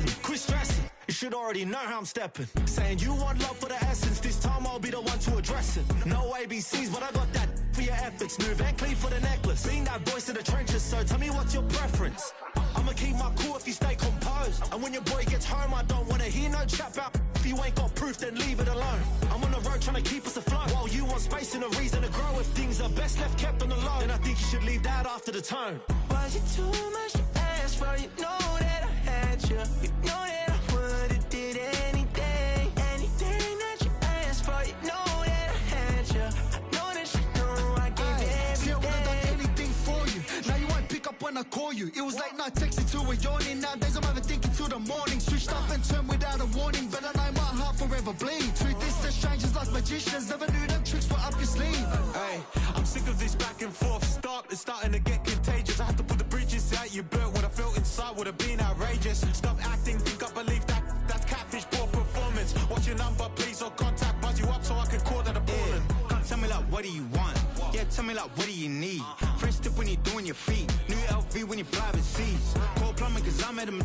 mentally. Quit stressing. You should already know how I'm stepping. Saying you want love for the essence. This time I'll be the one to address it. No ABCs, but I got that for your ethics. New Van Cleef for the necklace. Being that voice in the trenches, so tell me what's your preference. I'ma keep my cool if you stay composed. And when your boy gets home, I don't wanna hear no chat about. If you ain't got proof, then leave it alone. I'm on the road trying to keep us afloat. While you want space and a reason to grow. If things are best left kept on the low, then I think you should leave that after the tone. Was it too much to ask for? You know that I had you. You know that I would've did anything. Anything that you asked for. You know that I had you. I know that you know I gave you everything. See, I would've done anything for you. Now you won't pick up when I call you. It was late night texting to a yawning. Nowadays I'm overthinking till the morning. Switched up and turned without a warning. But I know my heart forever bleed. Truth is that strangers like magicians. Never knew them tricks were up your sleeve. Hey, I'm sick of this back and forth. It's starting to get contagious. I had to put the bridges out you built. What I felt inside would have been outrageous. Stop acting, think I believe that's catfish, poor performance. What's your number, please, or contact, buzz you up so I can call that a ballin'. Can't tell me like, what do you want? Yeah, tell me like, what do you need? Fresh tip when you're doing your feet. New LV when you fly overseas. Call plumbing cause I'm at them.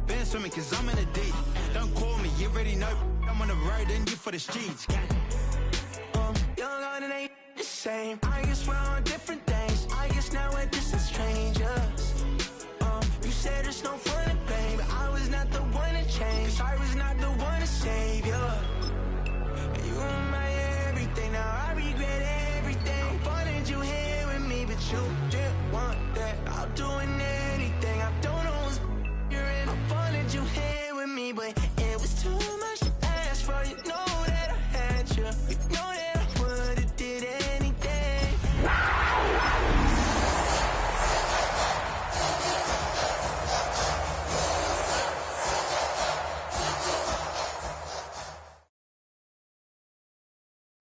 Been swimming cause I'm in a deep. Don't call me, you already know. I'm on the road and you for the streets. Young on and ain't the same. I guess we're on different things. I guess now we're distant strangers. You said it's no fun and pain, but I was not the one to change. 'Cause I was not the one to save you. You were my everything. Now I regret everything. I wanted you here with me, but you didn't want that. I'm doing anything. I don't know what's you're in. I wanted you here with me, but it was too much to ask for. You know that I had you. You know that I would've did anything.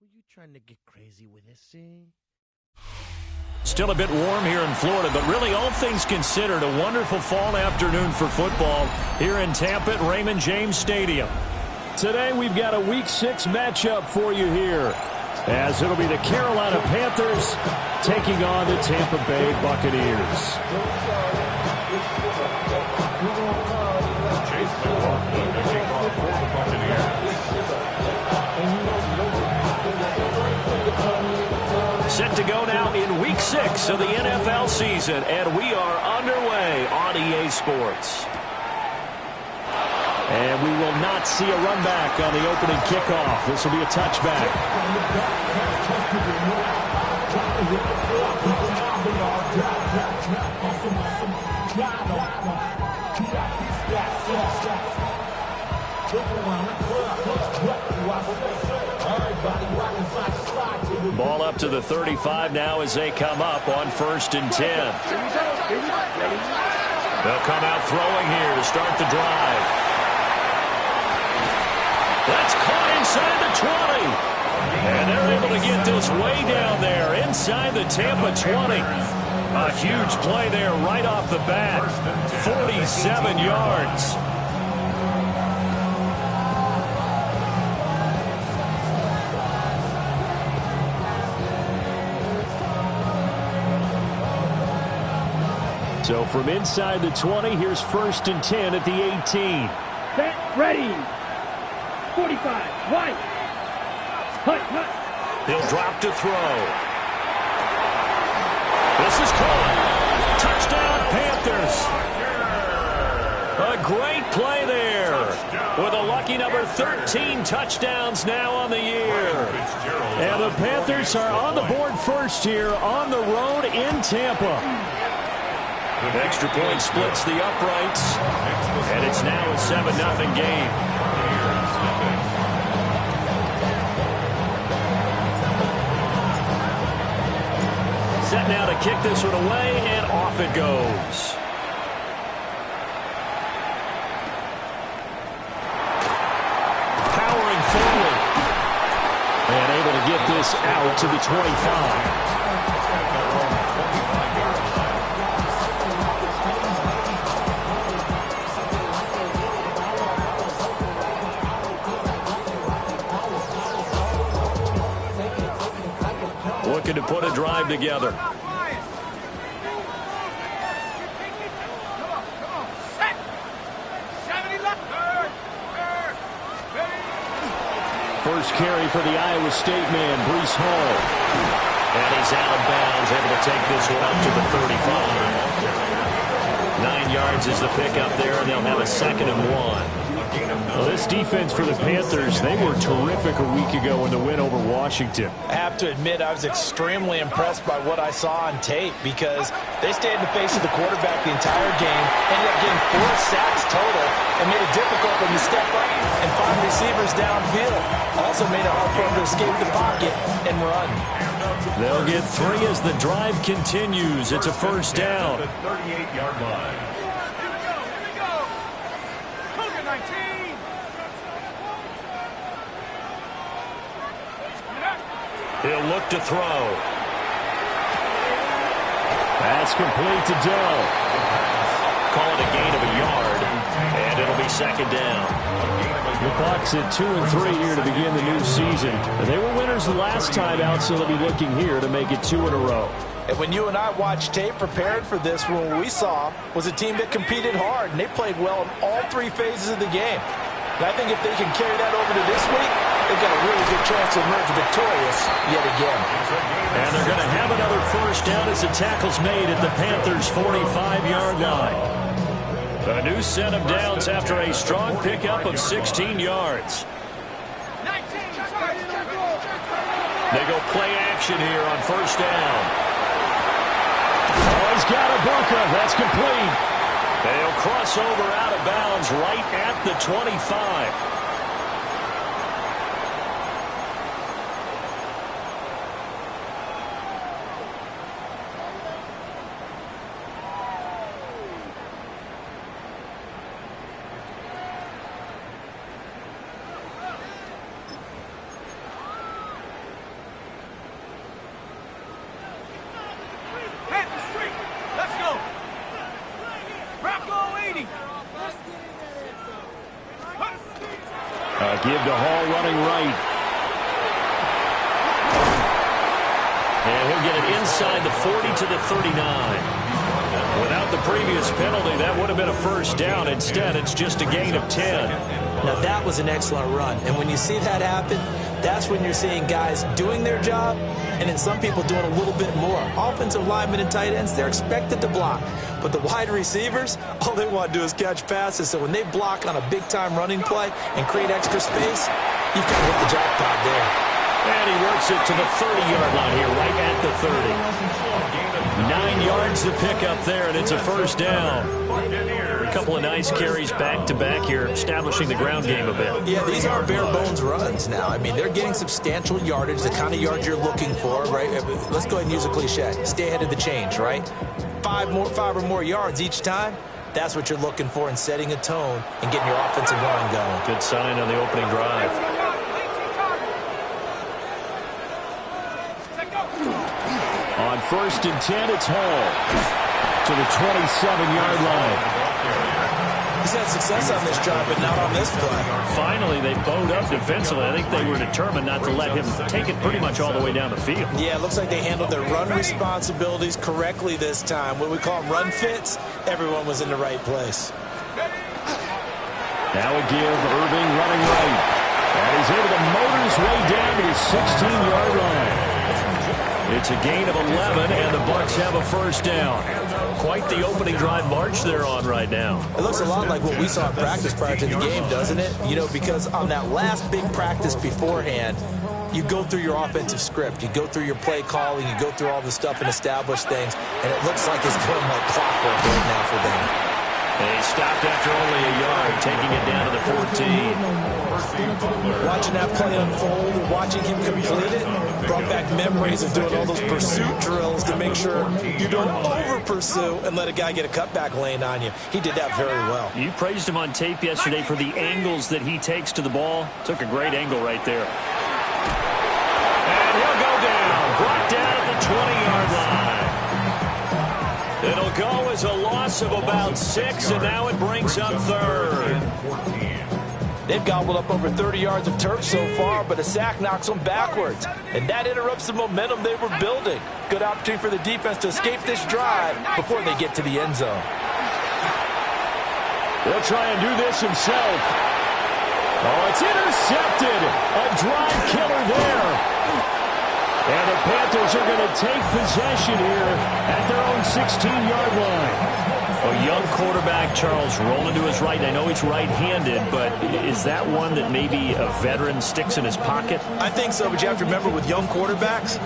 Were you trying to get crazy with this scene? Still a bit warm here in Florida, but really all things considered, a wonderful fall afternoon for football here in Tampa at Raymond James Stadium. Today we've got a Week 6 matchup for you here, as it'll be the Carolina Panthers taking on the Tampa Bay Buccaneers. Set to go now in Week 6 of the NFL season, and we are underway on EA Sports. And we will not see a run back on the opening kickoff. This will be a touchback. Ball up to the 35 now as they come up on 1st and 10. They'll come out throwing here to start the drive. That's caught inside the 20. And they're able to get this way down there inside the Tampa 20. A huge play there right off the bat. 47 yards. So from inside the 20, here's 1st and 10 at the 18. Set, ready. 45, right. Hut, hut. He'll drop to throw. This is caught. Touchdown, Panthers. A great play there. With a lucky number 13 touchdowns now on the year. And the Panthers are on the board first here on the road in Tampa. The extra point splits the uprights, and it's now a 7-0 game. Set now to kick this one away, and off it goes. Powering forward, and able to get this out to the 25. Looking to put a drive together. First carry for the Iowa State man, Breece Hall. And he's out of bounds, able to take this one up to the 35. 9 yards is the pickup there, and they'll have a 2nd and 1. Well, this defense for the Panthers, they were terrific a week ago in the win over Washington. I have to admit, I was extremely impressed by what I saw on tape because they stayed in the face of the quarterback the entire game, ended up getting 4 sacks total, and made it difficult for him to step up and find receivers downfield. Also made it hard for him to escape the pocket and run. They'll get 3 as the drive continues. It's a first down. 38-yard line. He'll look to throw. That's complete to Dell. Call it a gain of a yard, and it'll be 2nd down. The Bucs at 2-3 here to begin the new season. They were winners the last time out, so they'll be looking here to make it 2 in a row. And when you and I watched tape prepared for this, what we saw was a team that competed hard, and they played well in all 3 phases of the game. And I think if they can carry that over to this week, they've got a really good chance to emerge victorious yet again. And they're going to have another first down as the tackle's made at the Panthers' 45-yard line. A new set of downs after a strong pickup of 16 yards. They go play action here on first down. Oh, he's got a bunker. That's complete. They'll cross over out of bounds right at the 25. Give to Hall running right. And he'll get it inside the 40 to the 39. Without the previous penalty, that would have been a first down. Instead, it's just a gain of 10. Now, that was an excellent run. And when you see that happen, that's when you're seeing guys doing their job and then some people doing a little bit more. Offensive linemen and tight ends, they're expected to block. But the wide receivers, all they want to do is catch passes. So when they block on a big-time running play and create extra space, you've got to hit the jackpot there. And he works it to the 30-yard line here, right at the 30. 9 yards to pick up there, and it's a first down. A couple of nice carries back-to-back here, establishing the ground game a bit. Yeah, these aren't bare-bones runs now. I mean, they're getting substantial yardage, the kind of yards you're looking for, right? Let's go ahead and use a cliche. Stay ahead of the change, right? 5 or more yards each time. That's what you're looking for in setting a tone and getting your offensive line going. Good sign on the opening drive. On 1st and 10, it's Hall to the 27-yard line. He's had success on this drive, but not on this play. Finally, they bowed up defensively. I think they were determined not to let him take it pretty much all the way down the field. Yeah, it looks like they handled their run responsibilities correctly this time. What we call them run fits, everyone was in the right place. Now a give, Irving running right. And he's able to motor his way down to his 16-yard line. It's a gain of 11, and the Bucs have a first down. Quite the opening drive march they're on right now. It looks a lot like what we saw in practice prior to the game, doesn't it? You know, because on that last big practice beforehand, you go through your offensive script. You go through your play calling. You go through all the stuff and establish things. And it looks like it's going like clockwork right now for them. They stopped after only a yard, taking it down to the 14. Watching that play unfold and watching him complete it brought back memories of doing all those pursuit drills to make sure you don't over-pursue and let a guy get a cutback lane on you. He did that very well. You praised him on tape yesterday for the angles that he takes to the ball. Took a great angle right there. And he'll go down. Brought down at the 20-yard line. It'll go as a loss of about 6, and now it brings up 3rd. They've gobbled up over 30 yards of turf so far, but a sack knocks them backwards. And that interrupts the momentum they were building. Good opportunity for the defense to escape this drive before they get to the end zone. He'll try and do this himself. Oh, it's intercepted. A drive killer there. And the Panthers are going to take possession here at their own 16-yard line. A young quarterback, Charles, rolling to his right. I know he's right-handed, but is that one that maybe a veteran sticks in his pocket? I think so, but you have to remember with young quarterbacks,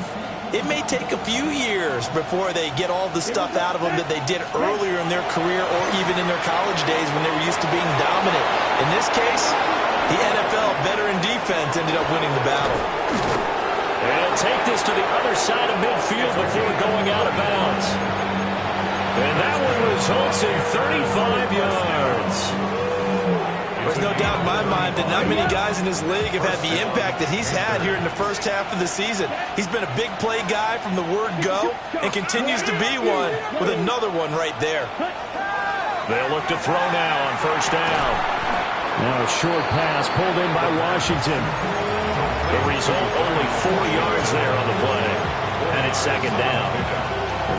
it may take a few years before they get all the stuff out of them that they did earlier in their career or even in their college days when they were used to being dominant. In this case, the NFL veteran defense ended up winning the battle. And take this to the other side of midfield before going out of bounds. And that one results in 35 yards. There's no doubt in my mind that not many guys in this league have had the impact that he's had here in the first half of the season. He's been a big play guy from the word go and continues to be one with another one right there. They'll look to throw now on first down. Now a short pass pulled in by Washington. The result, only 4 yards there on the play. And it's second down.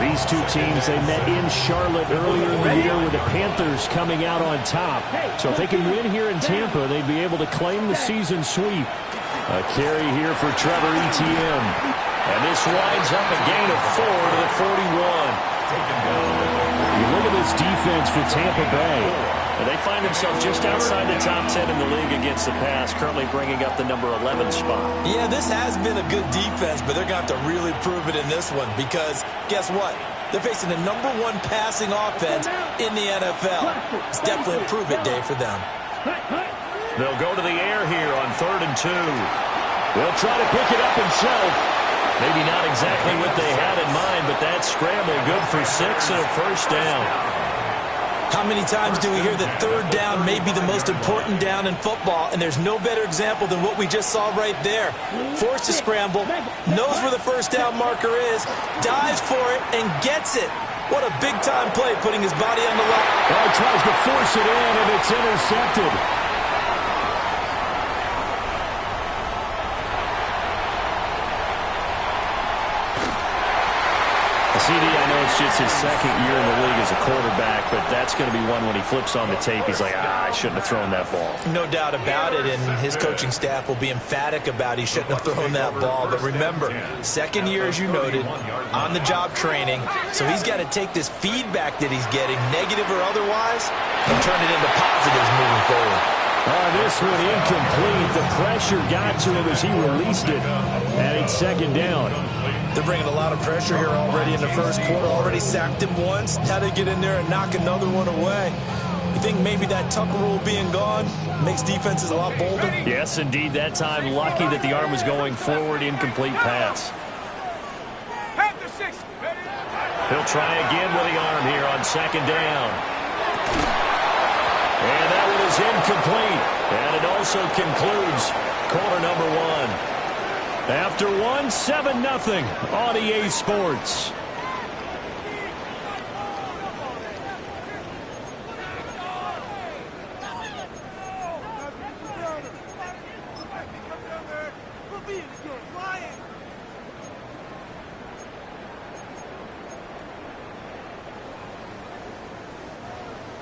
These two teams, they met in Charlotte earlier in the year with the Panthers coming out on top. So if they can win here in Tampa, they'd be able to claim the season sweep. A carry here for Trevor Etienne. And this winds up a gain of 4 to the 41. You look at this defense for Tampa Bay. And they find themselves just outside the top 10 in the league against the pass, currently bringing up the number 11 spot. Yeah, this has been a good defense, but they're going to have to really prove it in this one because guess what? They're facing the number 1 passing offense in the NFL. It's definitely a prove-it day for them. They'll go to the air here on 3rd and 2. They'll try to pick it up himself. Maybe not exactly what they had in mind, but that scramble good for 6 and a first down. How many times do we hear that third down may be the most important down in football, and there's no better example than what we just saw right there. Forced to scramble, knows where the first down marker is, dives for it, and gets it. What a big-time play, putting his body on the line. Well, he tries to force it in, and it's intercepted. CD, I know it's just his second year in the league as a quarterback, but that's going to be one when he flips on the tape. He's like, I shouldn't have thrown that ball. No doubt about it, and his coaching staff will be emphatic about he shouldn't have thrown that ball. But remember, second year, as you noted, on-the-job training, so he's got to take this feedback that he's getting, negative or otherwise, and turn it into positives moving forward. This one incomplete. The pressure got to him as he released it, and it's second down. They're bringing a lot of pressure here already in the first quarter. Already sacked him once. Now they get in there and knock another one away. You think maybe that Tucker rule being gone makes defenses a lot bolder? Yes, indeed. That time, lucky that the arm was going forward. Incomplete pass. He'll try again with the arm here on second down. And that one is incomplete. And it also concludes quarter number 1. After 1, 7-0 on EA Sports.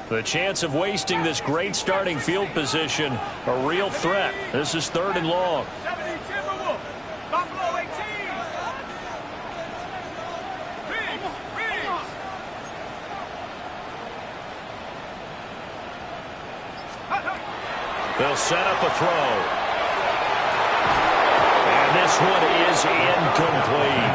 The chance of wasting this great starting field position, a real threat. This is 3rd and long. They'll set up a throw. And this one is incomplete.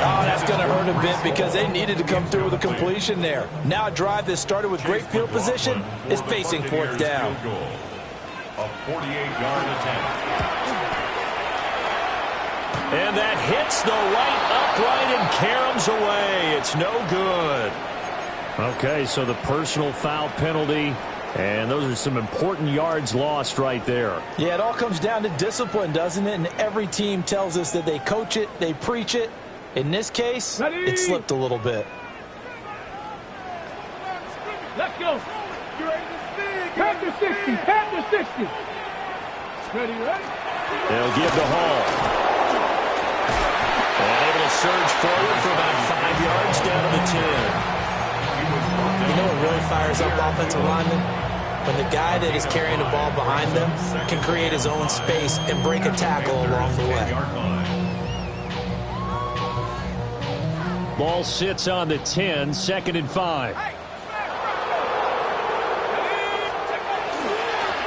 Oh, that's going to hurt a bit because they needed to come through with a completion there. Now a drive that started with great field position is facing 4th down. A 48-yard attempt. And that hits the right upright and caroms away. It's no good. Okay, so the personal foul penalty. And those are some important yards lost right there. Yeah, it all comes down to discipline, doesn't it? And every team tells us that they coach it, they preach it. In this case, it slipped a little bit. Let's go. You ready to spin? Panther 60. Panther 60. Ready? They'll give to Hall. And able to surge forward for about 5 yards down to the 10. You know what really fires up offensive linemen? when the guy that is carrying the ball behind them can create his own space and break a tackle along the way. Ball sits on the 10, 2nd and 5.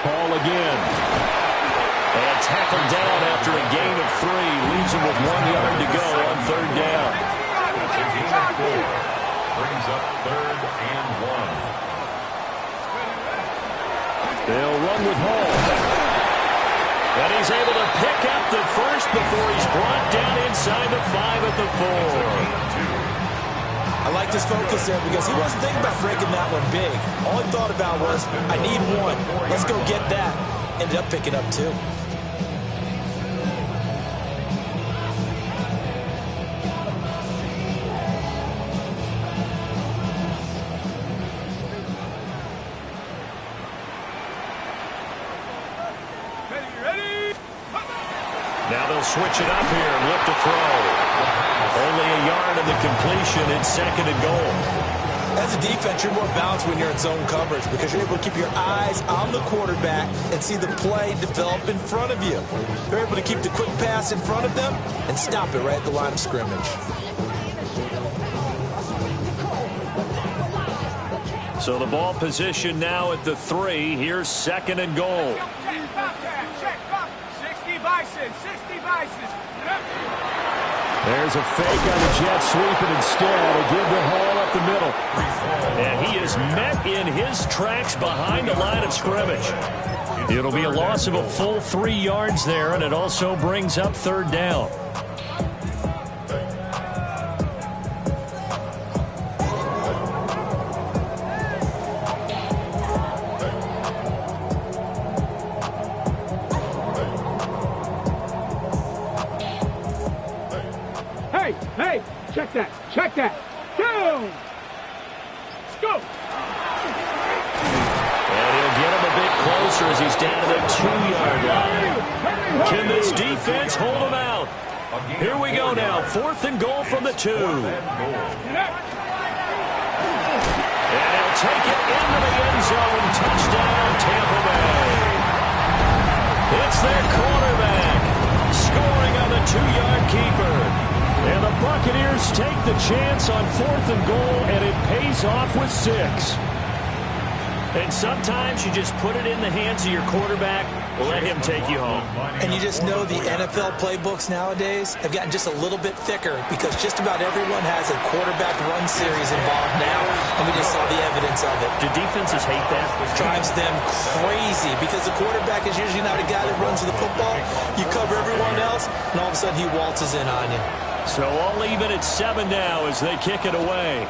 Ball again. And tackled down after a gain of 3. Leaves him with 1 yard to go on 3rd down. It's a gain of 4. Brings up 3rd and 1. They'll run with Hall. And he's able to pick up the first before he's brought down inside the 5 at the 4. I like this focus there because he wasn't thinking about breaking that one big. All he thought about was, I need 1. Let's go get that. Ended up picking up 2. Now they'll switch it up here and look to throw. Only a yard in the completion. It's 2nd and goal. As a defense, you're more balanced when you're in zone coverage because you're able to keep your eyes on the quarterback and see the play develop in front of you. You're able to keep the quick pass in front of them and stop it right at the line of scrimmage. So the ball position now at the 3. Here's 2nd and goal. Check, 60 Bison, 60 Bison. There's a fake on the jet sweep, and instead a give to Hall up the middle. And he is met in his tracks behind the line of scrimmage. It'll be a loss of a full 3 yards there, and it also brings up 3rd down. Hey, check that. Down. Let's go. And he'll get him a bit closer as he's down to the 2-yard line. Can this defense hold him out? Here we go now, 4th and goal from the 2. And he'll take it into the end zone. Touchdown, Tampa Bay. It's their quarterback scoring on the 2-yard keeper. And the Buccaneers take the chance on 4th and goal, and it pays off with 6. And sometimes you just put it in the hands of your quarterback, let him take you home. And you just know the NFL playbooks nowadays have gotten just a little bit thicker because just about everyone has a quarterback run series involved now, and we just saw the evidence of it. Do defenses hate that? It drives them crazy because the quarterback is usually not a guy that runs the football. You cover everyone else, and all of a sudden he waltzes in on you. So all even at 7 now as they kick it away.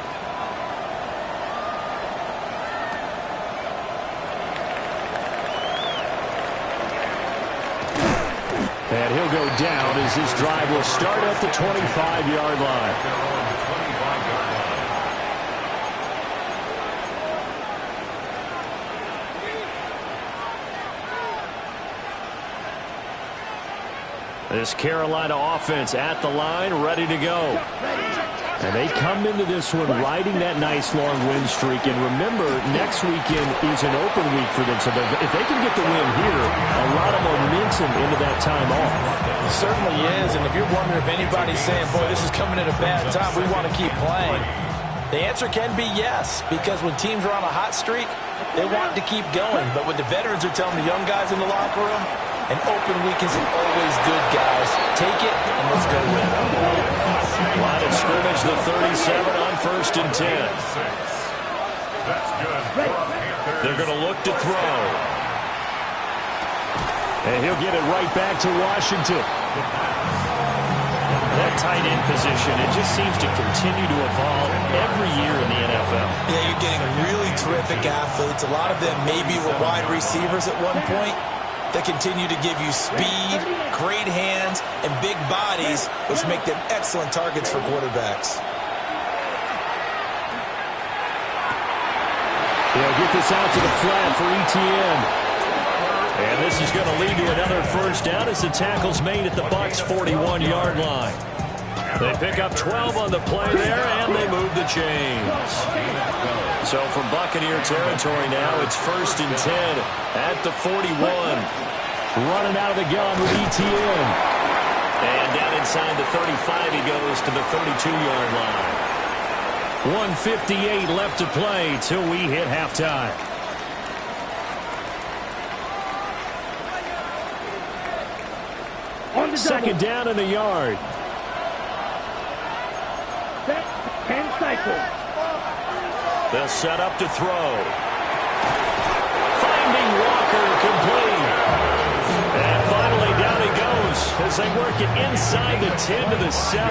And he'll go down as this drive will start at the 25-yard line. This Carolina offense at the line, ready to go. And they come into this one riding that nice long win streak. And remember, next weekend is an open week for them. So if they can get the win here, a lot of momentum into that time off. It certainly is. And if you're wondering if anybody's saying, boy, this is coming at a bad time, we want to keep playing, the answer can be yes. Because when teams are on a hot streak, they want to keep going. But what the veterans are telling the young guys in the locker room, an open week isn't always good, guys. Take it, and let's go win. Line of scrimmage, the 37 on 1st and 10. That's good. They're going to look to throw. And he'll get it right back to Washington. That tight end position, it just seems to continue to evolve every year in the NFL. Yeah, you're getting really terrific athletes. A lot of them maybe were wide receivers at one point. They continue to give you speed, great hands, and big bodies, which make them excellent targets for quarterbacks. They'll get this out to the flat for Etienne. And this is going to lead to another first down as the tackle's made at the Bucs' 41-yard line. They pick up 12 on the play there, and they move the chains. So from Buccaneer territory now, it's 1st and 10 at the 41. Running out of the gun with ETN. And down inside the 35, he goes to the 32-yard line. 1:58 left to play till we hit halftime. Second down and a yard. Set and cycle. They'll set up to throw. Finding Walker, complete. And finally down he goes as they work it inside the 10 to the 7.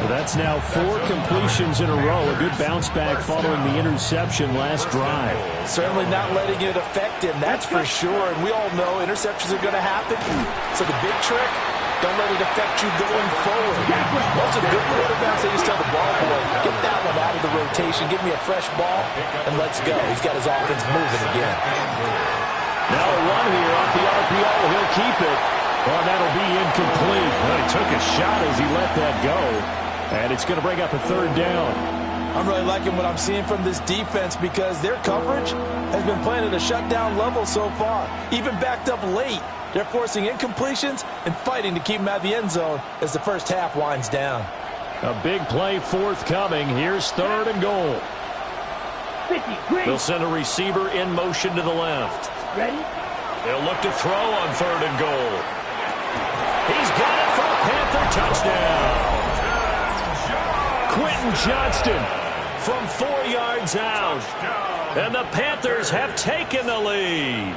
That's now 4 completions in a row. A good bounce back following the interception last drive. Certainly not letting it affect him, that's for sure. And we all know interceptions are going to happen. So the big trick, don't let it affect you going forward. Most of the good quarterbacks, they just tell the ball boy, get that one out of the rotation, give me a fresh ball, and let's go. He's got his offense moving again. Now a run here off the RPO. He'll keep it. Well, that'll be incomplete. Well, he took a shot as he let that go. And it's going to bring up a 3rd down. I'm really liking what I'm seeing from this defense because their coverage has been playing at a shutdown level so far. Even backed up late, they're forcing incompletions and fighting to keep them out of the end zone as the first half winds down. A big play forthcoming. Here's 3rd and goal. They'll send a receiver in motion to the left. Ready? They'll look to throw on 3rd and goal. He's got it for a Panther touchdown. Quentin Johnston from 4 yards out. And the Panthers have taken the lead.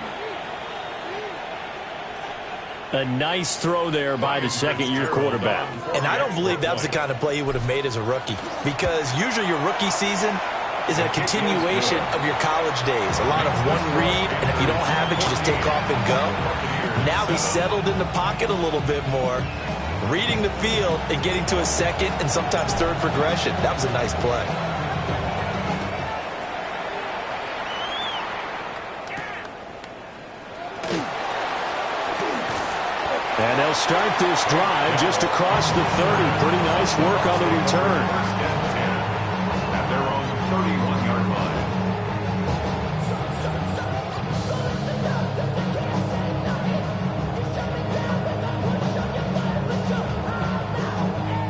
A nice throw there by the second-year quarterback. And I don't believe that was the kind of play he would have made as a rookie because usually your rookie season is a continuation of your college days. A lot of one read, and if you don't have it, you just take off and go. Now he's settled in the pocket a little bit more, reading the field and getting to a second and sometimes third progression. That was a nice play. And they'll start this drive just across the 30. Pretty nice work on the return. At their own 31-yard line.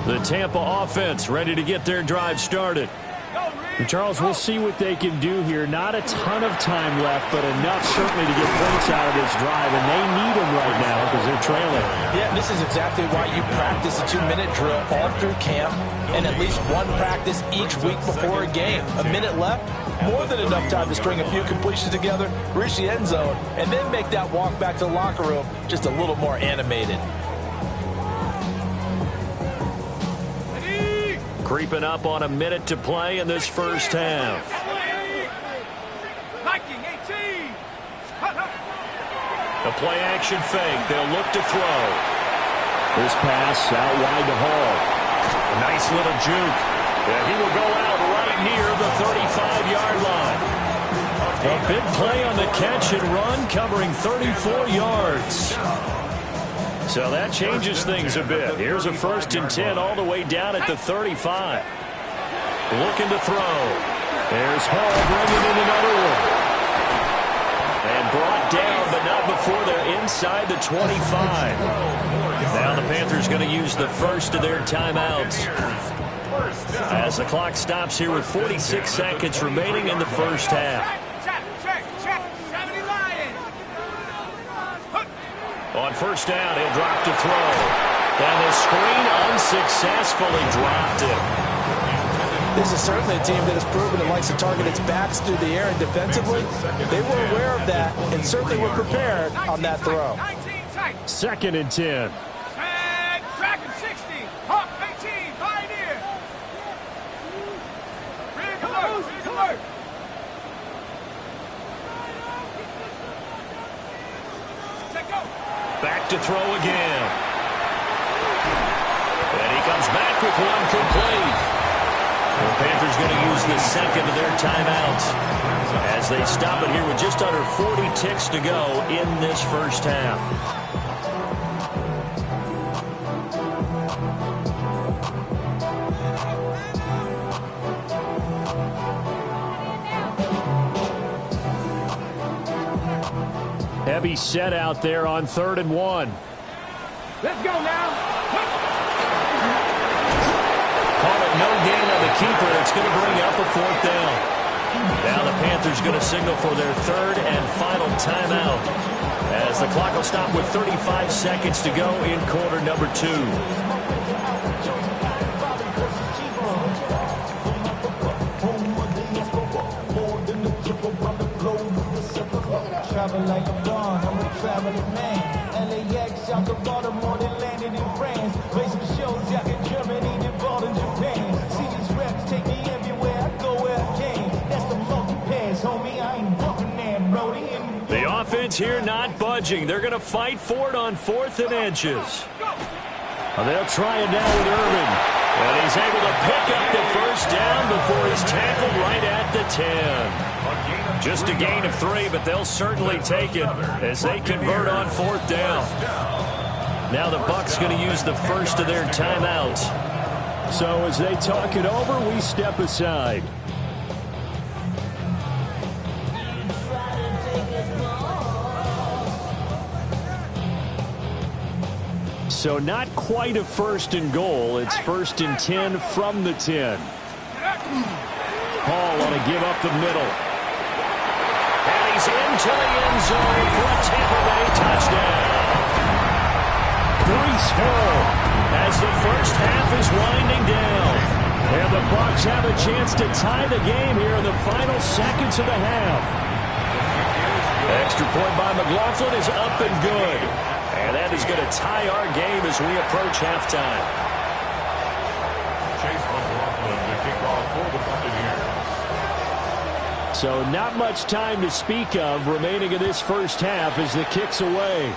The Tampa offense ready to get their drive started. And Charles, we'll see what they can do here. Not a ton of time left, but enough certainly to get points out of this drive, and they need them right now because they're trailing. Yeah, this is exactly why you practice a 2-minute drill all through camp and at least one practice each week before a game. A minute left, more than enough time to string a few completions together, reach the end zone, and then make that walk back to the locker room just a little more animated. Creeping up on a minute to play in this first half. A play-action fake. They'll look to throw. This pass out wide to Hall. A nice little juke. Yeah, he will go out right near the 35-yard line. A big play on the catch and run, covering 34 yards. So that changes things a bit. Here's a 1st and 10 all the way down at the 35. Looking to throw. There's Hall bringing in another one. And brought down, but not before they're inside the 25. Now the Panthers going to use the first of their timeouts. As the clock stops here with 46 seconds remaining in the first half. On 1st down, he'll drop to throw. And the screen unsuccessfully dropped it. This is certainly a team that has proven it likes to target its backs through the air and defensively. They were aware of that and certainly were prepared on that throw. 2nd and 10. Dragon 60, Hawk 18, Pioneer. Rig alert, rig alert. Back to throw again. And he comes back with one complete. The Panthers going to use the second of their timeouts as they stop it here with just under 40 ticks to go in this first half. Heavy set out there on 3rd and 1. Let's go now. Call it no gain on the keeper. It's going to bring up a 4th down. Now the Panthers going to signal for their 3rd and final timeout, as the clock will stop with 35 seconds to go in quarter number 2. Travel like a bond, I'm a traveling man. LAX out to Baltimore, they landed in France. Play some shows out in Germany, then ball in Japan. See these reps take me everywhere, I go where I can. That's the multi-pass, homie, I ain't walking there, Brody. The offense here not budging. They're going to fight for it on 4th and inches. They'll try it now with Irvin. And he's able to pick up the 1st down before he's tackled right at the 10. Just a gain of 3, but they'll certainly take it as they convert on 4th down. Now the Bucs going to use the first of their timeouts. So as they talk it over, we step aside. So not quite a 1st and goal. It's 1st and 10 from the 10. Hall want to give up the middle. And he's into the end zone for a Tampa Bay touchdown. Breece Hall as the first half is winding down. And the Bucs have a chance to tie the game here in the final seconds of the half. Extra point by McLaughlin is up and good. And that is going to tie our game as we approach halftime. Chase McLaughlin to kick off for the Buccaneers. So not much time to speak of remaining in this first half as the kick's away.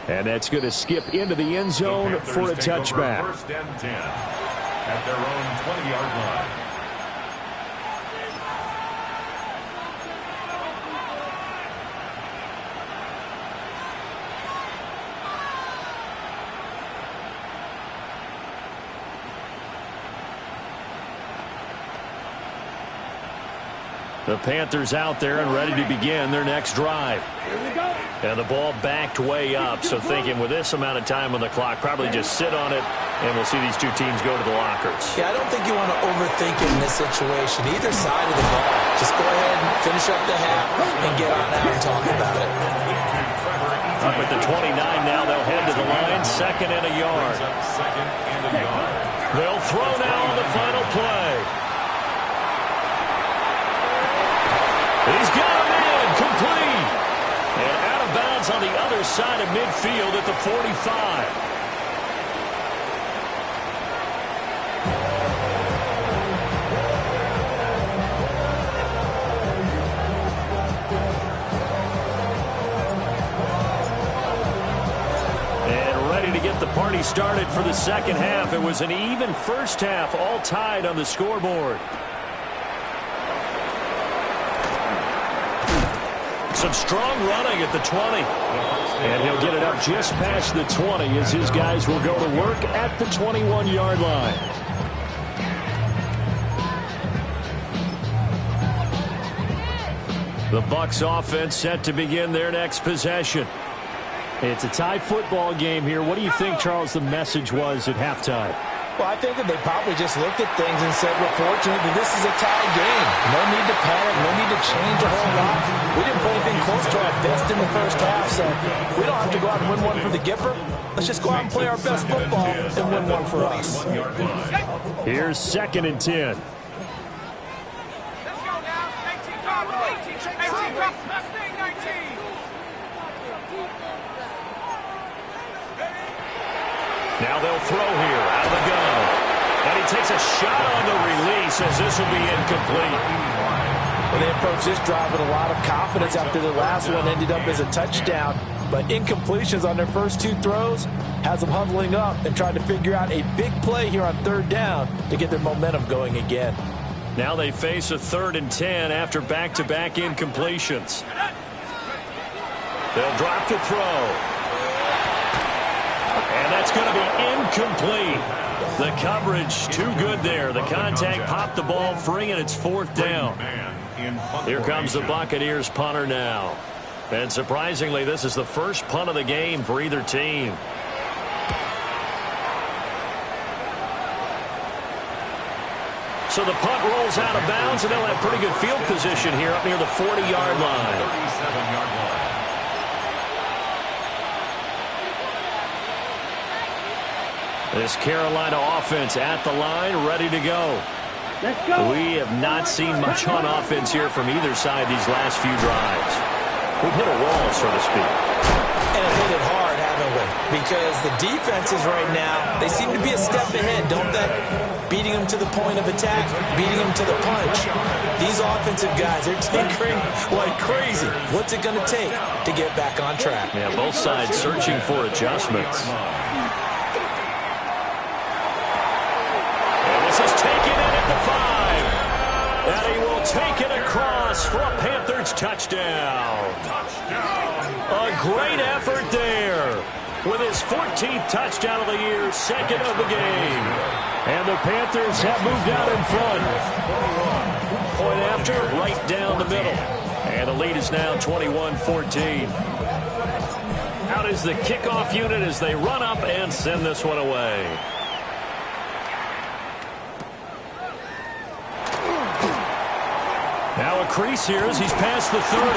And that's going to skip into the end zone for a touchback. 1st and 10 at their own 20-yard line. The Panthers out there and ready to begin their next drive. And the ball backed way up, so thinking with this amount of time on the clock, probably just sit on it, and we'll see these two teams go to the lockers. Yeah, I don't think you want to overthink it in this situation. Either side of the ball. Just go ahead and finish up the half and get on out and talk about it. Up at the 29 now, they'll head to the line, 2nd and a yard. They'll throw now on the final play. He's got him in, complete. And out of bounds on the other side of midfield at the 45. And ready to get the party started for the second half. It was an even first half, all tied on the scoreboard. Some strong running at the 20. And he'll get it up just past the 20 as his guys will go to work at the 21-yard line. The Bucs offense set to begin their next possession. It's a tie football game here. What do you think, Charles, the message was at halftime? Well, I think that they probably just looked at things and said, we're fortunate that this is a tie game. No need to panic. No need to change a whole lot. We didn't play anything close to our best in the first half, so we don't have to go out and win one for the Gipper. Let's just go out and play our best football and win one for us. Here's 2nd and 10. Now they'll throw here out of the gun. And he takes a shot on the release as this will be incomplete. Well, they approached this drive with a lot of confidence after the last one ended up as a touchdown. But incompletions on their first 2 throws has them huddling up and trying to figure out a big play here on 3rd down to get their momentum going again. Now they face a 3rd and 10 after back-to-back incompletions. They'll drop to throw. And that's going to be incomplete. The coverage too good there. The contact popped the ball free, and it's 4th down. Here comes the Buccaneers punter now. And surprisingly, this is the first punt of the game for either team. So the punt rolls out of bounds, and they'll have pretty good field position here up near the 40-yard line. 37-yard line. This Carolina offense at the line, ready to go. Let's go. We have not seen much on offense here from either side these last few drives. We've hit a wall, so to speak. And have hit it hard, haven't we? Because the defenses right now, they seem to be a step ahead, don't they? Beating them to the point of attack, beating them to the punch. These offensive guys, they're tinkering like crazy. What's it going to take to get back on track? Yeah, both sides searching for adjustments. And this is taken in at the 5. And he will take it across for a Panthers touchdown. A great effort there. With his 14th touchdown of the year, second of the game. And the Panthers have moved out in front. Point after, right down the middle. And the lead is now 21-14. Out is the kickoff unit as they run up and send this one away. Now a crease here as he's past the 30.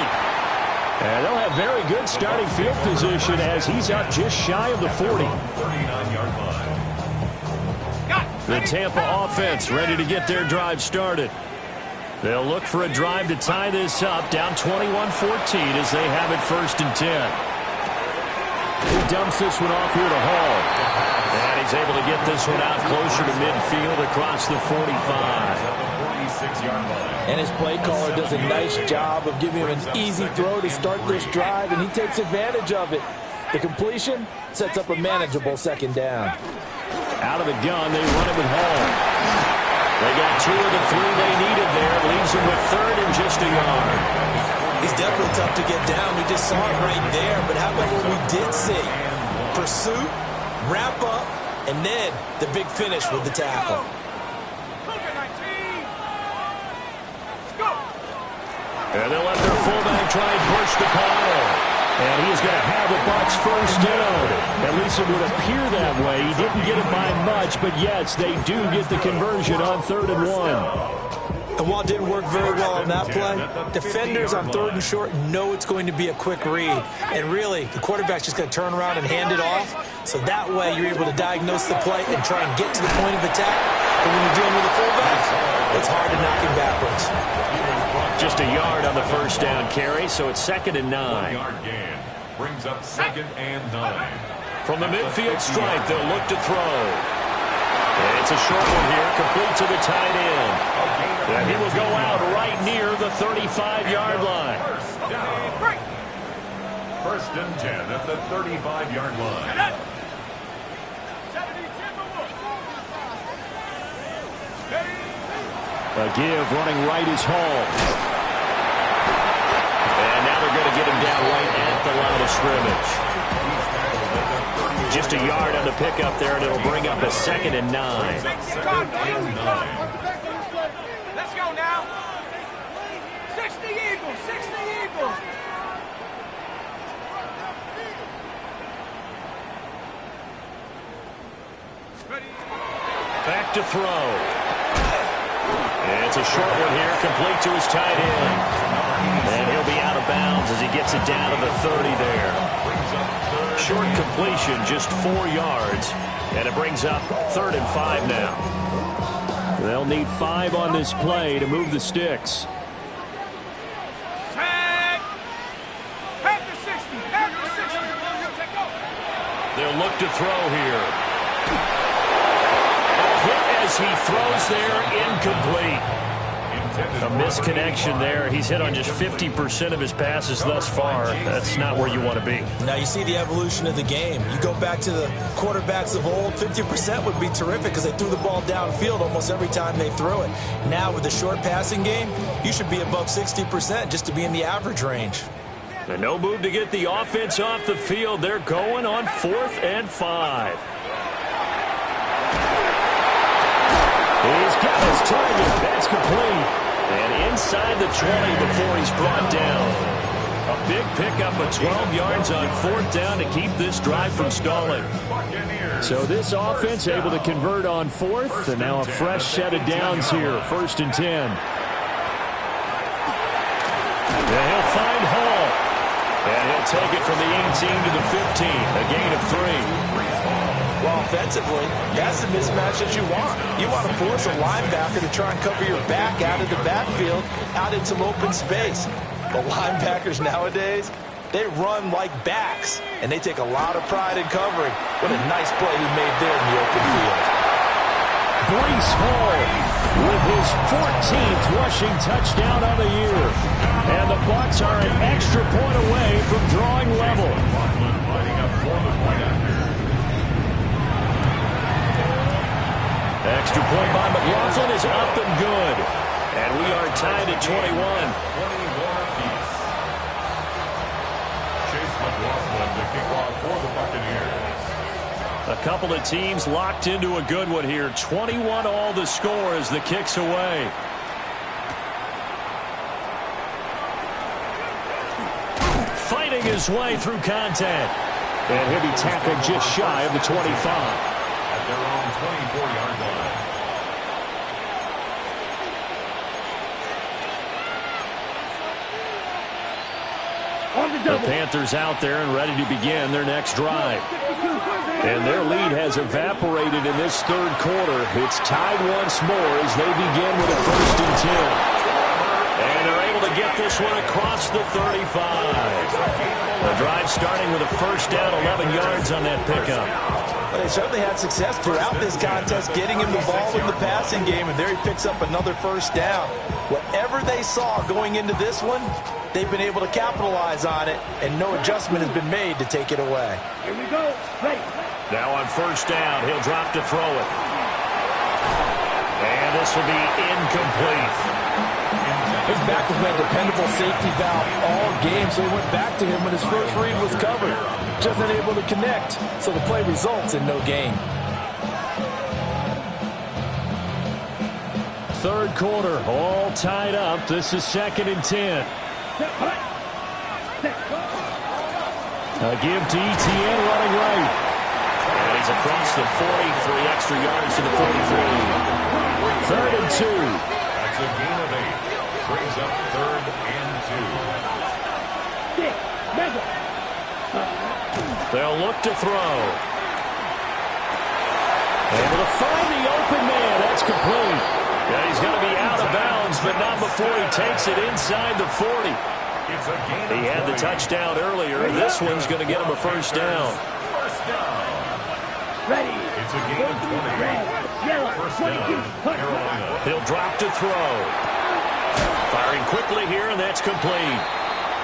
And they'll have very good starting field position as he's up just shy of the 40. 39-yard line. The Tampa offense ready to get their drive started. They'll look for a drive to tie this up, down 21-14 as they have it 1st and 10. He dumps this one off here to Hall. And he's able to get this one out closer to midfield across the 45. And his play caller does a nice job of giving him an easy throw to start this drive, and he takes advantage of it. The completion sets up a manageable 2nd down. Out of the gun, they run it with Hall. They got 2 of the 3 they needed there. Leaves them with 3rd and just a yard. He's definitely tough to get down. We just saw it right there. But how about what we did see? Pursuit, wrap up, and then the big finish with the tackle. And they'll let their fullback try and push the pile. And he is going to have the Bucs 1st down. At least it would appear that way. He didn't get it by much, but yes, they do get the conversion on 3rd and 1. And while it didn't work very well on that play, defenders on 3rd and short know it's going to be a quick read. And really, the quarterback's just going to turn around and hand it off. So that way, you're able to diagnose the play and try and get to the point of attack. But when you're dealing with a fullback, it's hard to knock him backwards. Just a yard on the 1st down carry, so it's 2nd and 9. 1-yard gain brings up 2nd and 9. From the midfield stripe, they'll look to throw. And it's a short one here, complete to the tight end. And he will go out right near the 35-yard line. 1st and 10 at the 35-yard line. A give running right is Hall. And now they're going to get him down right at the line of scrimmage. Just a yard on the pickup there, and it'll bring up a 2nd and 9. Let's go now. 60 Eagles, 60 Eagles. Back to throw. It's a short one here, complete to his tight end. And he'll be out of bounds as he gets it down to the 30 there. Short completion, just 4 yards. And it brings up 3rd and 5 now. They'll need 5 on this play to move the sticks. They'll look to throw here. As he throws there, incomplete. A misconnection there. He's hit on just 50% of his passes thus far. That's not where you want to be. Now you see the evolution of the game. You go back to the quarterbacks of old, 50% would be terrific because they threw the ball downfield almost every time they threw it. Now with the short passing game, you should be above 60% just to be in the average range. And no move to get the offense off the field. They're going on 4th and 5. He's got his target. That's complete. And inside the 20 before he's brought down. A big pickup of 12 yards on 4th down to keep this drive from stalling. So this offense able to convert on 4th, and now a fresh set of downs here, 1st and 10. And he'll find Hall. And he'll take it from the 18 to the 15, a gain of 3. Well, offensively, that's the mismatch that you want. You want to force a linebacker to try and cover your back out of the backfield, out in some open space. But linebackers nowadays, they run like backs, and they take a lot of pride in covering. What a nice play he made there in the open field. Breece Hall with his 14th rushing touchdown on the year. And the Bucs are an extra point away from drawing level. Extra point by McLaughlin is up and good. And we are tied at 21. Chase McLaughlin, the kickoff for the Buccaneers. A couple of teams locked into a good one here. 21 all the score as the kick's away. Fighting his way through contact. And he'll be tackled just shy of the 25. At their own 24-yard line. The Panthers out there and ready to begin their next drive. And their lead has evaporated in this 3rd quarter. It's tied once more as they begin with a 1st and 10. And they're able to get this one across the 35. The drive starting with a 1st down, 11 yards on that pickup. Well, they certainly had success throughout this contest getting him the ball in the passing game, and there he picks up another 1st down. Whatever they saw going into this one, they've been able to capitalize on it, and no adjustment has been made to take it away. Here we go. Ready. Now on 1st down, he'll drop to throw it. And this will be incomplete. His back has been a dependable safety valve all game, so he went back to him when his first read was covered. Just unable to connect, so the play results in no gain. 3rd quarter, all tied up. This is 2nd and 10. A give to Etienne running right. And he's across the 40, 3 extra yards to the 43. 3rd and 2. That's a gain of 8. Brings up 3rd and 2. They'll look to throw. Able to find the open man. That's complete. Yeah, he's going to be out of bounds, but not before he takes it inside the 40. He had the touchdown earlier. This one's going to get him a 1st down. Ready. It's a gain of 20. 1st down, Carolina. He'll drop to throw. Firing quickly here, and that's complete.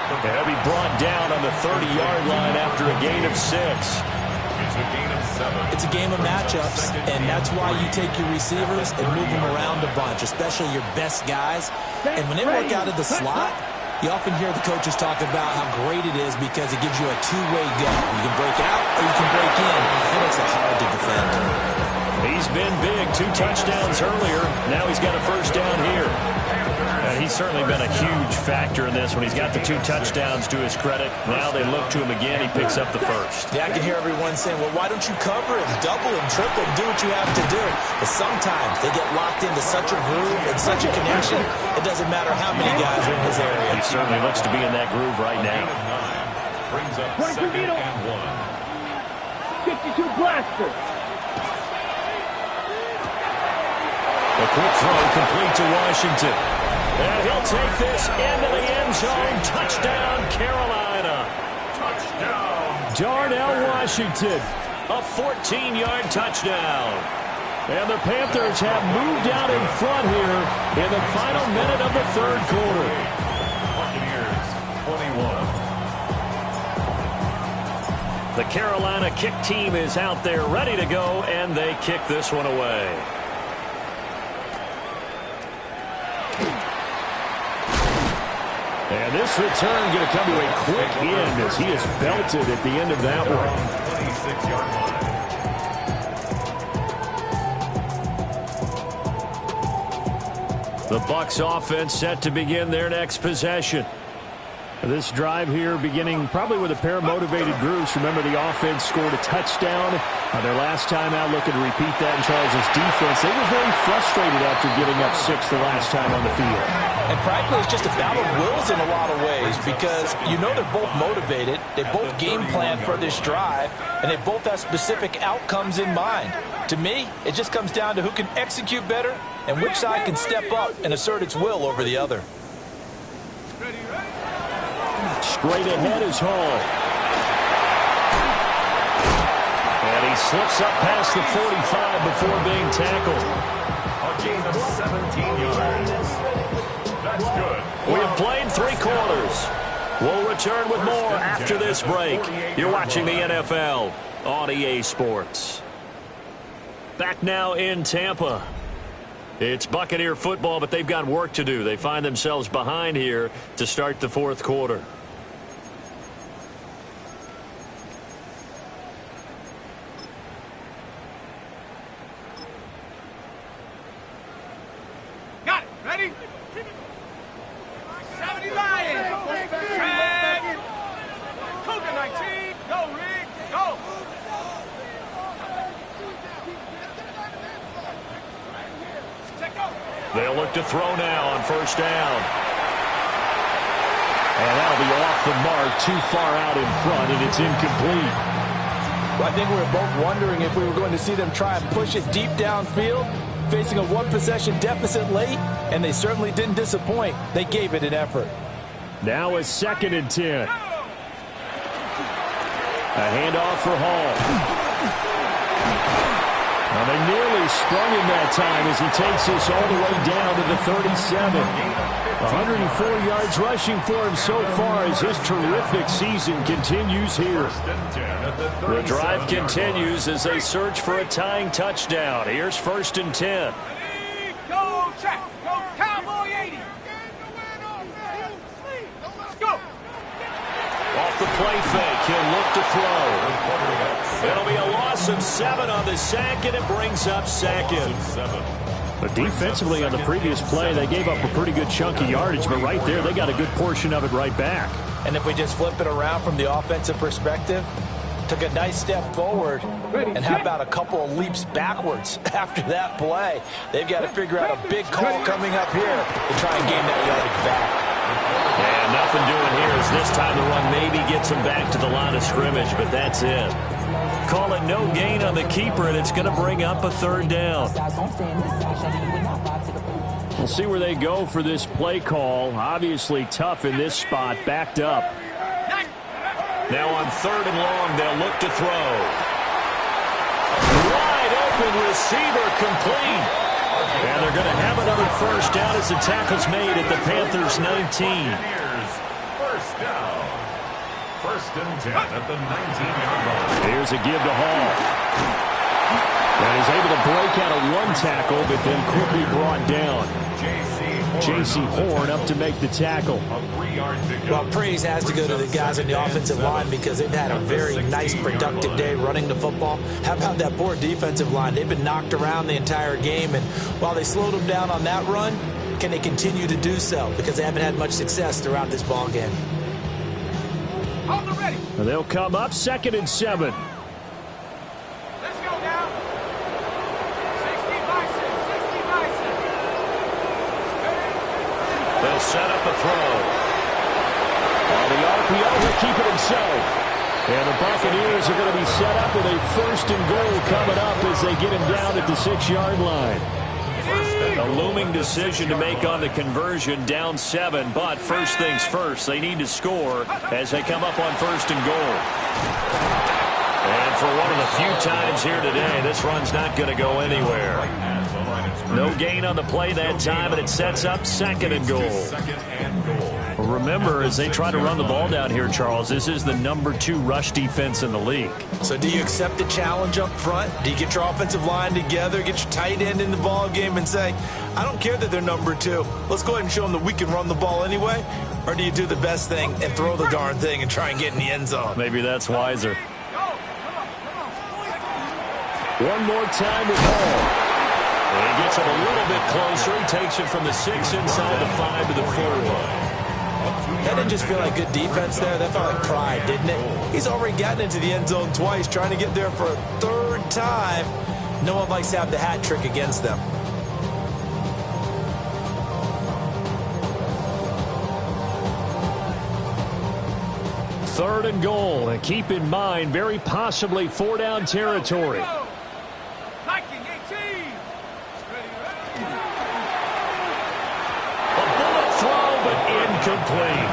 And he'll be brought down on the 30-yard line after a gain of 6. It's a gain of 7. It's a game of matchups, and that's why you take your receivers and move them around a bunch, especially your best guys. And when they work out of the slot, you often hear the coaches talk about how great it is because it gives you a two-way go. You can break out or you can break in. That makes it hard to defend. He's been big. 2 touchdowns earlier. Now he's got a 1st down here. And he's certainly been a huge factor in this when he's got the 2 touchdowns to his credit. Now they look to him again. He picks up the 1st. Yeah, I can hear everyone saying, well, why don't you cover him, double him, triple him, do what you have to do. But sometimes they get locked into such a groove and such a connection, it doesn't matter how many guys are in his area. He certainly looks to be in that groove right now. Brings up 2nd and 1. 52 blaster. A quick throw complete to Washington. And he'll take this into the end zone. Touchdown, Carolina. Touchdown. Darnell Washington, a 14-yard touchdown. And the Panthers have moved out in front here in the final minute of the 3rd quarter. Buccaneers, 21. The Carolina kick team is out there ready to go, and they kick this one away. And this return going to come to a quick end as he is belted at the end of that one. 26-yard line. The Bucs offense set to begin their next possession. This drive here beginning probably with a pair of motivated groups. Remember, the offense scored a touchdown on their last time out, looking to repeat that in Charles' defense. They were very frustrated after giving up 6 the last time on the field. And frankly, it's just a battle of wills in a lot of ways because you know they're both motivated. They both game plan for this drive, and they both have specific outcomes in mind. To me, it just comes down to who can execute better and which side can step up and assert its will over the other. Straight ahead is Hall. And he slips up past the 45 before being tackled. A gain of 17 yards. That's good. We have played 3 quarters. We'll return with more after this break. You're watching the NFL on EA Sports. Back now in Tampa. It's Buccaneer football, but they've got work to do. They find themselves behind here to start the 4th quarter. Got it. Ready? 70 Lions. Tag. Cougar 19. Go, Rick. Go. They'll look to throw now on 1st down. And that'll be off the mark, too far out in front, and it's incomplete. Well, I think we were both wondering if we were going to see them try and push it deep downfield, facing a 1-possession deficit late, and they certainly didn't disappoint. They gave it an effort. Now it's 2nd and 10. A handoff for Hall. Well, they nearly sprung him that time as he takes this all the way down to the 37. 104 yards rushing for him so far as his terrific season continues here. The drive continues as they search for a tying touchdown. Here's 1st and 10. Go, check. Go, Cowboy 80. Let's go. Off the play fake, he'll look to throw. It'll be a loss of 7 on the sack, and it brings up 2nd. But defensively on the previous play, they gave up a pretty good chunk of yardage, but right there, they got a good portion of it right back. And if we just flip it around from the offensive perspective, took a nice step forward, and how about a couple of leaps backwards after that play? They've got to figure out a big call coming up here to try and gain that yardage back. And nothing doing here as this time the run maybe gets them back to the line of scrimmage, but that's it. Call it no gain on the keeper, and it's going to bring up a 3rd down. We'll see where they go for this play call. Obviously tough in this spot, backed up. Now on 3rd and long, they'll look to throw. Wide open receiver, complete. And they're going to have another 1st down as the tackle's made at the Panthers' 19. First down. 1st and 10 at the 19-yard line. Here's a give to Hall. And he's able to break out of 1 tackle, but then quickly brought down. J.C. Horn up to make the tackle. Well, praise has to go to the guys on the offensive line because they've had a very nice, productive day running the football. How about that poor defensive line? They've been knocked around the entire game, and while they slowed them down on that run, can they continue to do so? Because they haven't had much success throughout this ball game. On the ready. They'll come up 2nd and 7. Let's go now. 60 Bison. 60 Bison. They'll set up a throw. On the RPO, he'll keep it himself. And the Buccaneers are going to be set up with a 1st and goal coming up as they get him down at the 6-yard line. A looming decision to make on the conversion, down 7, but first things first, they need to score as they come up on 1st and goal. And for one of the few times here today, this run's not going to go anywhere. No gain on the play that time, and it sets up 2nd and goal. Remember, as they try to run the ball down here, Charles, this is the number 2 rush defense in the league. So do you accept the challenge up front? Do you get your offensive line together, get your tight end in the ball game and say, I don't care that they're number 2. Let's go ahead and show them that we can run the ball anyway? Or do you do the best thing and throw the darn thing and try and get in the end zone? Maybe that's wiser. One more time with Hall. And he gets it a little bit closer. He takes it from the 6 inside the 5 to the 4. That didn't just feel like good defense there. That felt like pride, didn't it? He's already gotten into the end zone twice, trying to get there for a third time. No one likes to have the hat trick against them. Third and goal, and keep in mind, very possibly 4-down territory. Incomplete.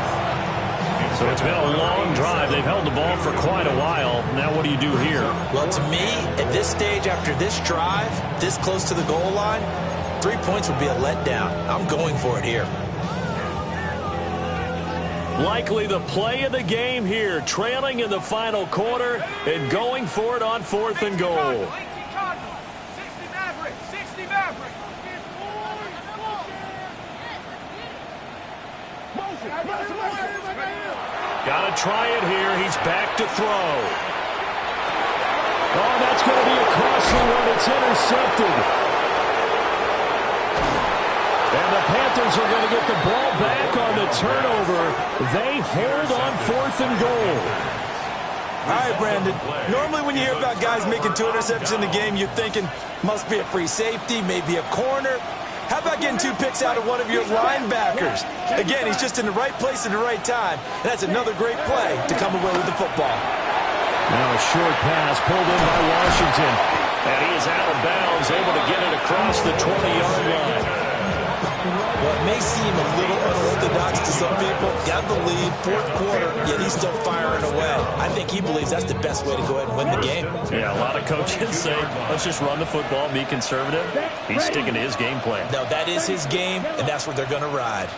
So it's been a long drive. They've held the ball for quite a while. Now what do you do here? Well, to me, at this stage, after this drive, this close to the goal line, 3 points would be a letdown. I'm going for it here. Likely the play of the game here, trailing in the final quarter and going for it on 4th and goal. Got to try it here. He's back to throw. Oh, that's going to be a costly one. It's intercepted. And the Panthers are going to get the ball back on the turnover. They hold on 4th and goal. All right, Brandon. Normally when you hear about guys making 2 interceptions in the game, you're thinking must be a free safety, maybe a corner. How about getting 2 picks out of one of your linebackers? Again, he's just in the right place at the right time. And that's another great play to come away with the football. Now a short pass pulled in by Washington. And he is out of bounds, able to get it across the 20-yard line. Well, it may seem a little unorthodox to some people. Got the lead, 4th quarter, yet he's still firing away. I think he believes that's the best way to go ahead and win the game. Yeah, a lot of coaches say, let's just run the football, be conservative. He's sticking to his game plan. No, that is his game, and that's what they're going to ride.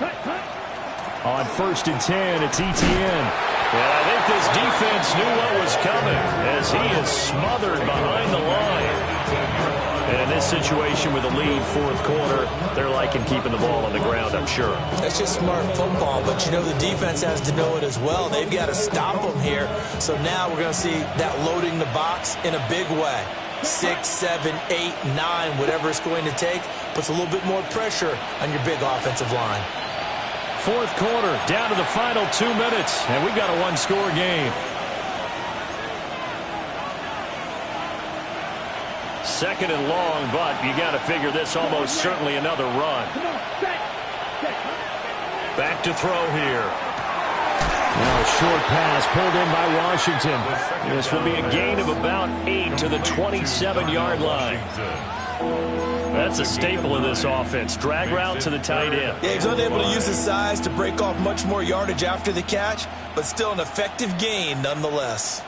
On 1st and 10, it's Etienne. And I think this defense knew what was coming as he is smothered behind the line. And in this situation with a lead 4th quarter, they're liking keeping the ball on the ground, I'm sure. That's just smart football, but you know the defense has to know it as well. They've got to stop them here. So now we're going to see that loading the box in a big way. 6, 7, 8, 9, whatever it's going to take, puts a little bit more pressure on your big offensive line. 4th quarter, down to the final 2 minutes, and we've got a 1-score game. 2nd and long, but you got to figure this almost certainly another run. Back to throw here. Now a short pass pulled in by Washington. This will be a gain of about 8 to the 27-yard line. That's a staple of this offense. Drag route to the tight end. Yeah, he's unable to use his size to break off much more yardage after the catch, but still an effective gain nonetheless.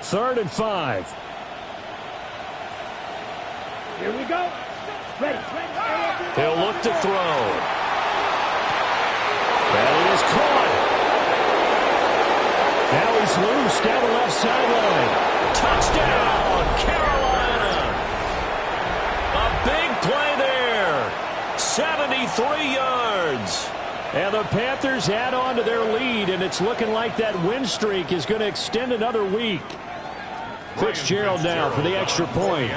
Third and 5. Here we go. Ready. He'll look to throw. And he is caught. Now he's loose down the left sideline. Touchdown, Carolina. A big play there. 73 yards. And the Panthers add on to their lead, and it's looking like that win streak is going to extend another week. Fitzgerald now for the extra point.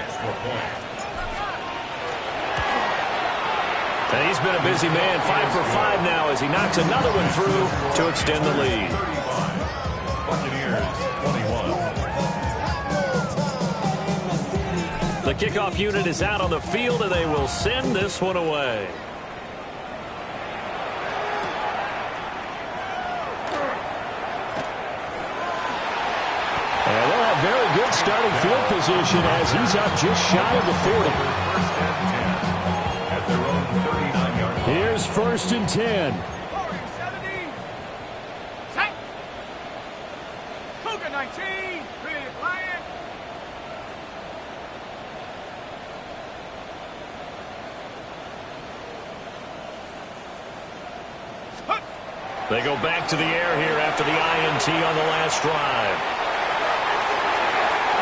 And he's been a busy man, 5 for 5 now as he knocks another one through to extend the lead. The kickoff unit is out on the field, and they will send this one away. And they'll have very good starting field position as he's up just shy of the 40. Here's 1st and 10. Cougar 19, ready to play it. They go back to the air here after the INT on the last drive.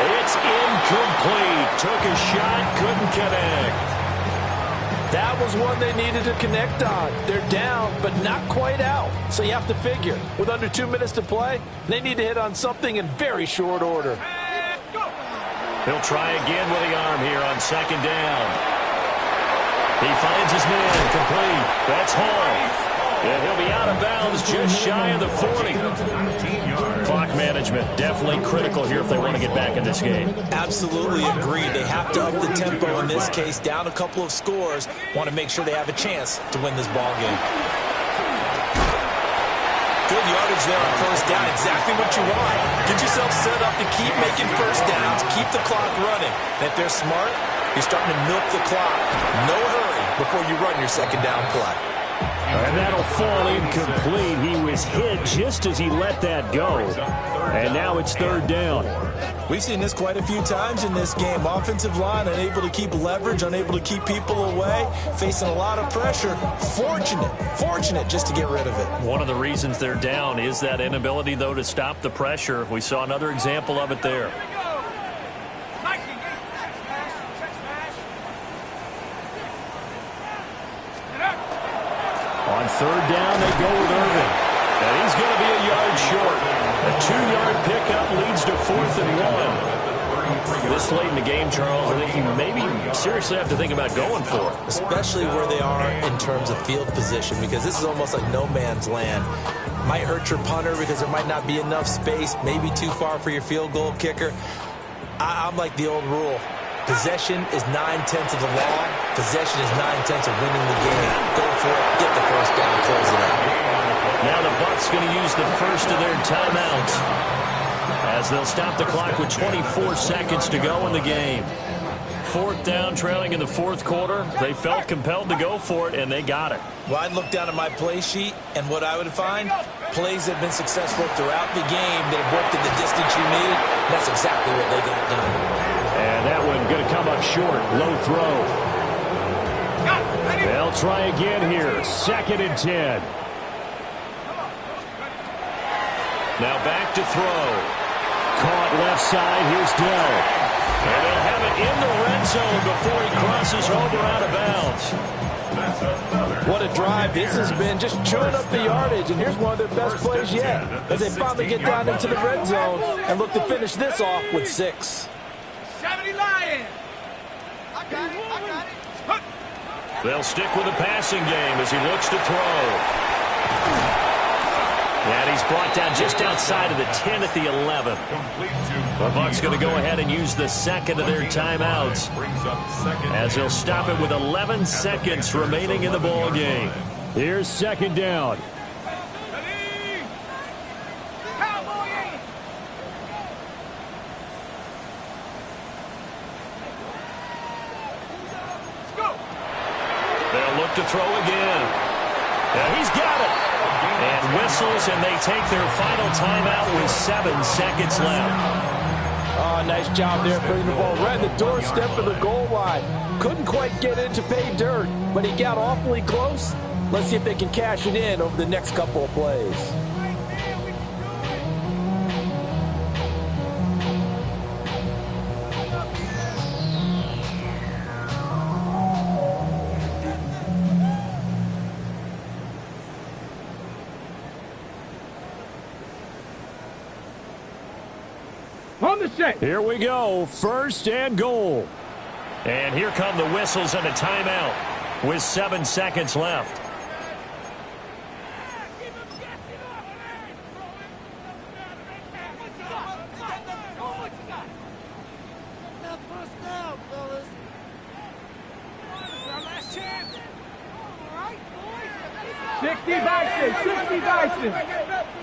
It's incomplete. Took a shot, couldn't connect. That was one they needed to connect on. They're down, but not quite out. So you have to figure, with under 2 minutes to play, they need to hit on something in very short order. He'll try again with the arm here on second down. He finds his man, complete. That's Hall. And he'll be out of bounds just shy of the 40. Clock management, definitely critical here if they want to get back in this game. Absolutely agree. They have to up the tempo in this case, down a couple of scores. Want to make sure they have a chance to win this ball game. Good yardage there on first down. Exactly what you want. Get yourself set up to keep making first downs, keep the clock running. And if they're smart, you're starting to milk the clock. No hurry before you run your second down play. And that'll fall incomplete. He was hit just as he let that go. And now it's third down. We've seen this quite a few times in this game. Offensive line unable to keep leverage, unable to keep people away, facing a lot of pressure. Fortunate just to get rid of it. One of the reasons they're down is that inability, though, to stop the pressure. We saw another example of it there. On third down, they go with Irvin. And he's going to be a yard short. A 2-yard pickup leads to 4th and 1. This late in the game, Charles, I think you maybe seriously have to think about going for it. Especially where they are in terms of field position, because this is almost like no man's land. Might hurt your punter because there might not be enough space, maybe too far for your field goal kicker. I'm like the old rule. Possession is 9/10 of the law. Possession is 9/10 of winning the game. Go for it. Get the first down. Close it out. Now the Bucs going to use the first of their timeouts as they'll stop the clock with 24 seconds to go in the game. 4th down, trailing in the 4th quarter. They felt compelled to go for it, and they got it. Well, I'd look down at my play sheet, and what I would find, plays that have been successful throughout the game that have worked in the distance you needed. That's exactly what they got done. And that one going to come up short. Low throw. They'll try again here. 2nd and 10. Now back to throw. Caught left side. Here's Dell. And they'll have it in the red zone before he crosses over out of bounds. What a drive. This has been just chewing up the yardage, and here's one of their best plays yet as they finally get down into the red zone and look to finish this off with 6. 70 Lions. I got it. They'll stick with the passing game as he looks to throw. And he's brought down just outside of the 10 at the 11. The Bucs going to go ahead and use the second of their timeouts as they'll stop it with 11 seconds remaining in the ball game. Here's 2nd down. They'll look to throw again. And he's got it. And whistles, and they take their final timeout with 7 seconds left. Oh, nice job there putting the ball right in the doorstep of the goal line. Couldn't quite get it to pay dirt, but he got awfully close. Let's see if they can cash it in over the next couple of plays. On the set. Here we go. 1st and goal. And here come the whistles and a timeout with 7 seconds left.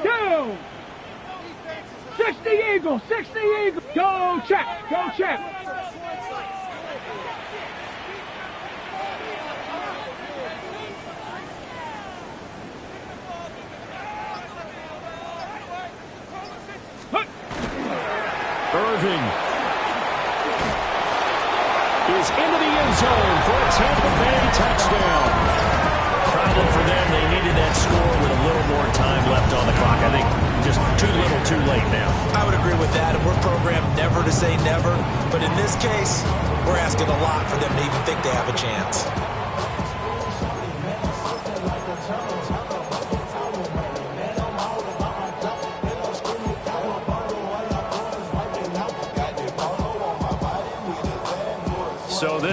Go! 60 Eagles, 60 Eagles. Go check, go check. Irving is into the end zone for a Tampa Bay touchdown. Problem for them, they needed that score with a little more time left on the clock. I think just too little, too late now. I would agree with that, and we're programmed never to say never. But in this case, we're asking a lot for them to even think they have a chance.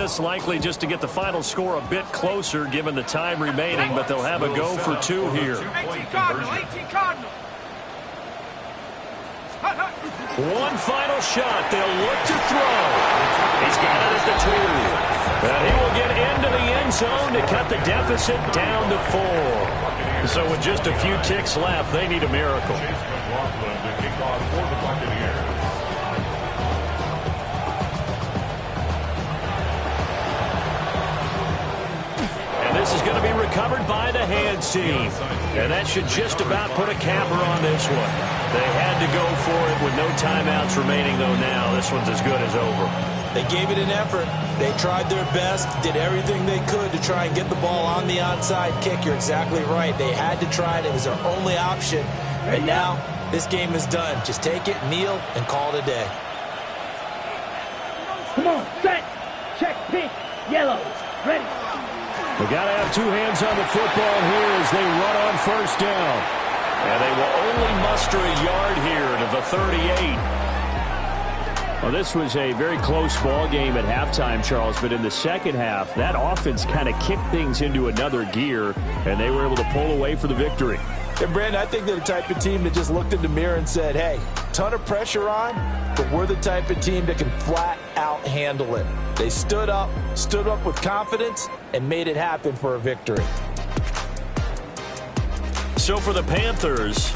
this likely just to get the final score a bit closer given the time remaining, but they'll have a go for two here. 18 Cardinal, 18 Cardinal. One final shot. They'll look to throw. He's got it at the 2. And he will get into the end zone to cut the deficit down to 4. So with just a few ticks left, they need a miracle. And this is going to be recovered by the hands team. And that should just about put a capper on this one. They had to go for it with no timeouts remaining, though now. This one's as good as over. They gave it an effort. They tried their best, did everything they could to try and get the ball on the onside kick. You're exactly right. They had to try it. It was their only option. And now this game is done. Just take it, kneel, and call it a day. Come on, set. Check pink, yellow, ready. They got to have two hands on the football here as they run on first down. And they will only muster a yard here to the 38. Well, this was a very close ball game at halftime, Charles, but in the second half, that offense kind of kicked things into another gear, and they were able to pull away for the victory. And, Brandon, I think they're the type of team that just looked in the mirror and said, hey, ton of pressure on, but we're the type of team that can flat out handle it. They stood up with confidence, and made it happen for a victory. So for the Panthers,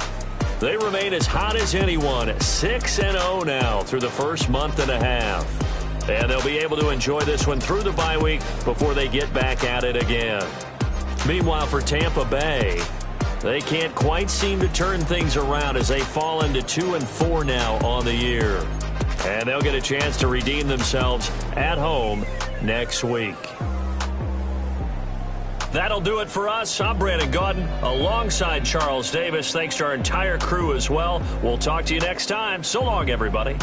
they remain as hot as anyone, 6-0 now through the first month and a half. And they'll be able to enjoy this one through the bye week before they get back at it again. Meanwhile, for Tampa Bay, they can't quite seem to turn things around as they fall into 2-4 now on the year. And they'll get a chance to redeem themselves at home next week. That'll do it for us. I'm Brandon Gaudin alongside Charles Davis. Thanks to our entire crew as well. We'll talk to you next time. So long, everybody.